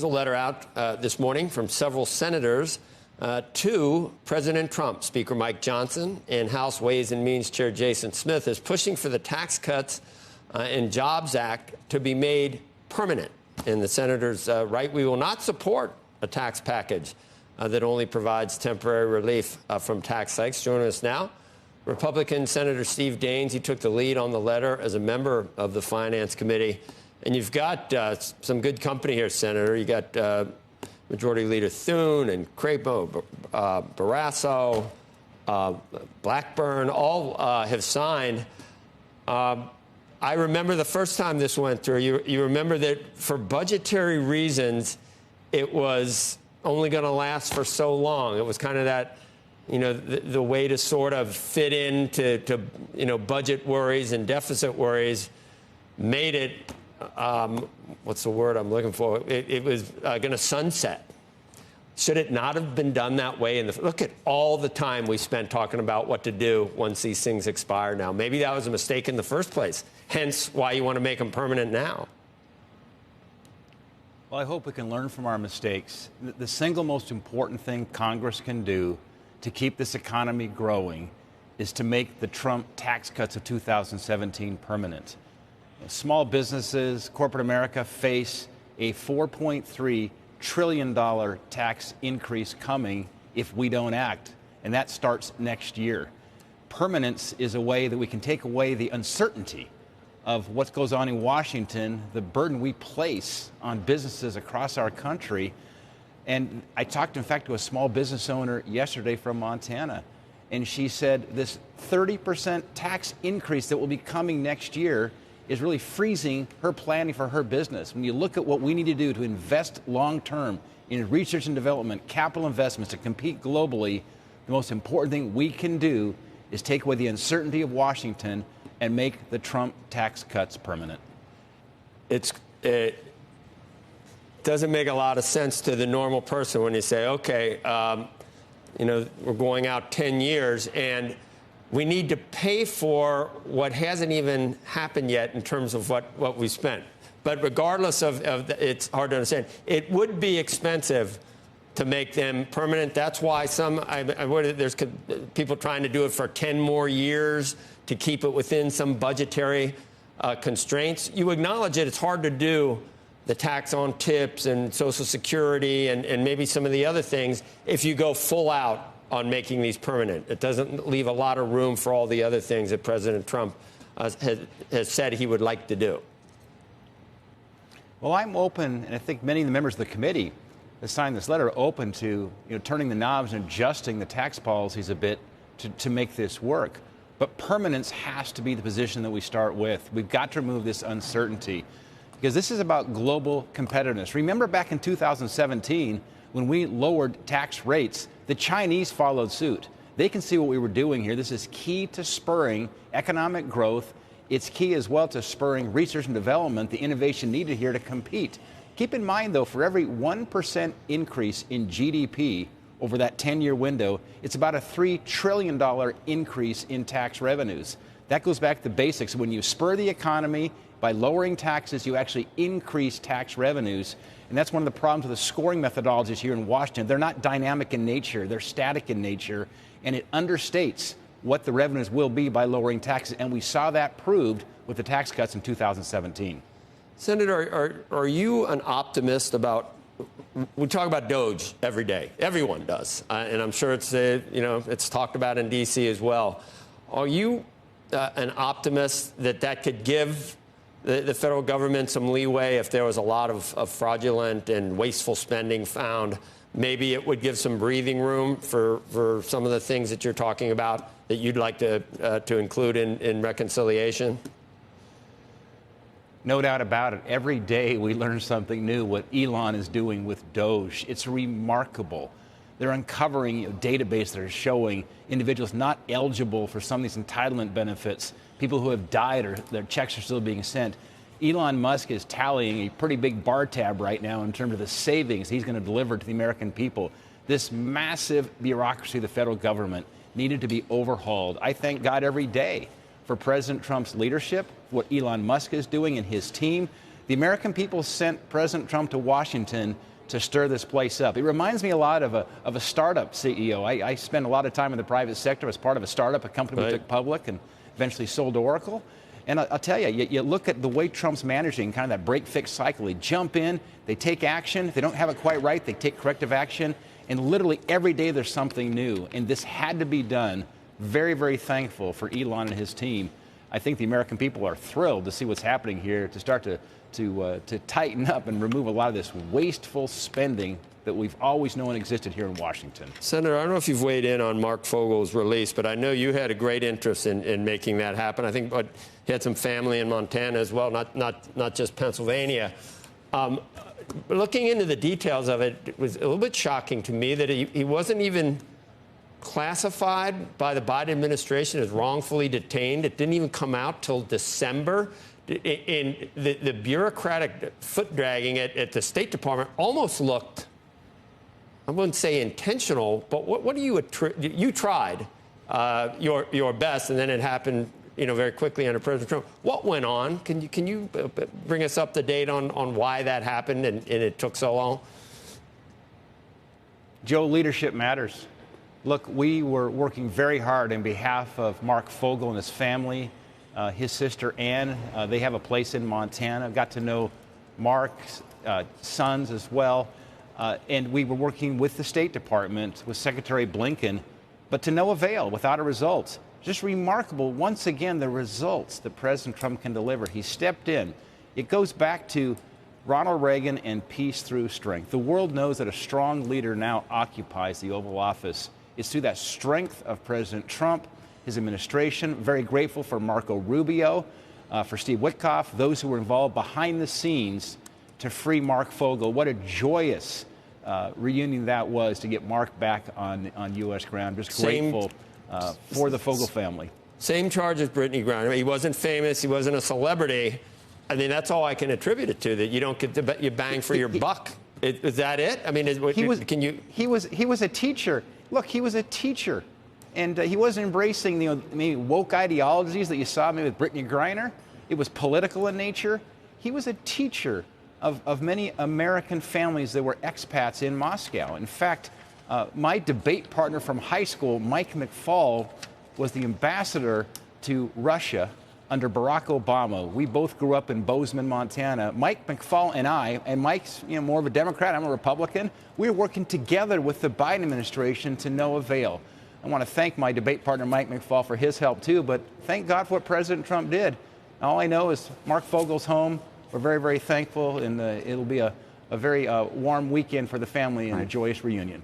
There's a letter out this morning from several senators to President Trump. Speaker Mike Johnson and House Ways and Means Chair Jason Smith is pushing for the Tax Cuts and Jobs Act to be made permanent. And the senators write, we will not support a tax package that only provides temporary relief from tax hikes. Joining us now, Republican Senator Steve Daines. He took the lead on the letter as a member of the Finance Committee. And you've got some good company here, Senator. You got Majority Leader Thune and Crapo, Barrasso, Blackburn, all have signed. I remember the first time this went through, you remember that for budgetary reasons, it was only going to last for so long. It was kind of that, the way to sort of fit into budget worries and deficit worries made it, what's the word I'm looking for? It was going to sunset. Should it not have been done that way? Look at all the time we spent talking about what to do once these things expire now. Maybe that was a mistake in the first place, hence why you want to make them permanent now. Well, I hope we can learn from our mistakes. The single most important thing Congress can do to keep this economy growing is to make the Trump tax cuts of 2017 permanent. Small businesses, corporate America face a $4.3 trillion tax increase coming if we don't act, and that starts next year. Permanence is a way that we can take away the uncertainty of what goes on in Washington, the burden we place on businesses across our country. And I talked, in fact, to a small business owner yesterday from Montana, and she said this 30% tax increase that will be coming next year is really freezing her planning for her business. When you look at what we need to do to invest long-term in research and development, capital investments to compete globally, the most important thing we can do is take away the uncertainty of Washington and make the Trump tax cuts permanent. It doesn't make a lot of sense to the normal person when you say, okay, we're going out 10 years and we need to pay for what hasn't even happened yet in terms of what we spent. But regardless of it's hard to understand. It would be expensive to make them permanent. That's why there's people trying to do it for 10 more years to keep it within some budgetary constraints. You acknowledge that it's hard to do the tax on tips and Social Security and maybe some of the other things if you go full out on making these permanent. It doesn't leave a lot of room for all the other things that President Trump has said he would like to do. Well, I'm open, and I think many of the members of the committee that signed this letter are open to turning the knobs and adjusting the tax policies a bit to make this work. But permanence has to be the position that we start with. We've got to remove this uncertainty because this is about global competitiveness. Remember back in 2017 when we lowered tax rates, the Chinese followed suit. They can see what we were doing here. This is key to spurring economic growth. It's key as well to spurring research and development, the innovation needed here to compete. Keep in mind, though, for every 1% increase in GDP over that 10-year window, it's about a $3 trillion increase in tax revenues. That goes back to the basics. When you spur the economy by lowering taxes, you actually increase tax revenues. And that's one of the problems with the scoring methodologies here in Washington. They're not dynamic in nature. They're static in nature. And it understates what the revenues will be by lowering taxes. And we saw that proved with the tax cuts in 2017. Senator, are you an optimist about, we talk about DOGE every day. Everyone does. And I'm sure it's talked about in D.C. as well. Are you an optimist that could give the federal government some leeway if there was a lot of fraudulent and wasteful spending found? Maybe it would give some breathing room for some of the things that you're talking about that you'd like to include in reconciliation? No doubt about it. Every day we learn something new, what Elon is doing with DOGE. It's remarkable. They're uncovering databases that are showing individuals not eligible for some of these entitlement benefits, people who have died or their checks are still being sent. Elon Musk is tallying a pretty big bar tab right now in terms of the savings he's going to deliver to the American people. This massive bureaucracy of the federal government needed to be overhauled. I thank God every day for President Trump's leadership, what Elon Musk is doing and his team. The American people sent President Trump to Washington to stir this place up. It reminds me a lot of a startup CEO. I spent a lot of time in the private sector as part of a startup, a company we took public and eventually sold to Oracle. And I'll tell you, you look at the way Trump's managing kind of that break-fix cycle. They jump in, they take action. If they don't have it quite right, they take corrective action. And literally every day there's something new. And this had to be done. Very, very thankful for Elon and his team. I think the American people are thrilled to see what's happening here, to start to tighten up and remove a lot of this wasteful spending that we've always known existed here in Washington. Senator, I don't know if you've weighed in on Mark Fogle's release, but I know you had a great interest in making that happen. I think he had some family in Montana as well, not just Pennsylvania. Looking into the details of it, it was a little bit shocking to me that he wasn't even classified by the Biden administration as wrongfully detained. It didn't even come out till December. In the bureaucratic foot dragging at the State Department almost looked, I wouldn't say intentional, but what do you tried your best, and then it happened, very quickly under President Trump. What went on? Can you bring us up to date on why that happened and it took so long? Joe, leadership matters. Look, we were working very hard on behalf of Mark Fogle and his family, his sister Ann. They have a place in Montana. Got to know Mark's sons as well. And we were working with the State Department, with Secretary Blinken, but to no avail, without a result. Just remarkable, once again, the results that President Trump can deliver. He stepped in. It goes back to Ronald Reagan and peace through strength. The world knows that a strong leader now occupies the Oval Office. It's through that strength of President Trump, his administration. Very grateful for Marco Rubio, for Steve Witkoff, those who were involved behind the scenes to free Mark Fogle. What a joyous reunion that was to get Mark back on U.S. ground. Just grateful for the Fogle family. Same charge as Brittany Griner. I mean, he wasn't famous. He wasn't a celebrity. I mean, that's all I can attribute it to, that you don't get you bang for your buck. Is that it? I mean, He was a teacher. Look, he was a teacher. And he wasn't embracing maybe woke ideologies that you saw maybe with Brittany Griner. It was political in nature. He was a teacher of many American families that were expats in Moscow. In fact, my debate partner from high school, Mike McFaul, was the ambassador to Russia under Barack Obama. We both grew up in Bozeman, Montana. Mike McFaul and I, and Mike's more of a Democrat, I'm a Republican, we were working together with the Biden administration to no avail. I want to thank my debate partner, Mike McFaul, for his help too, but thank God for what President Trump did. All I know is Mark Fogle's home. We're very, very thankful, and it'll be a very warm weekend for the family and a joyous reunion.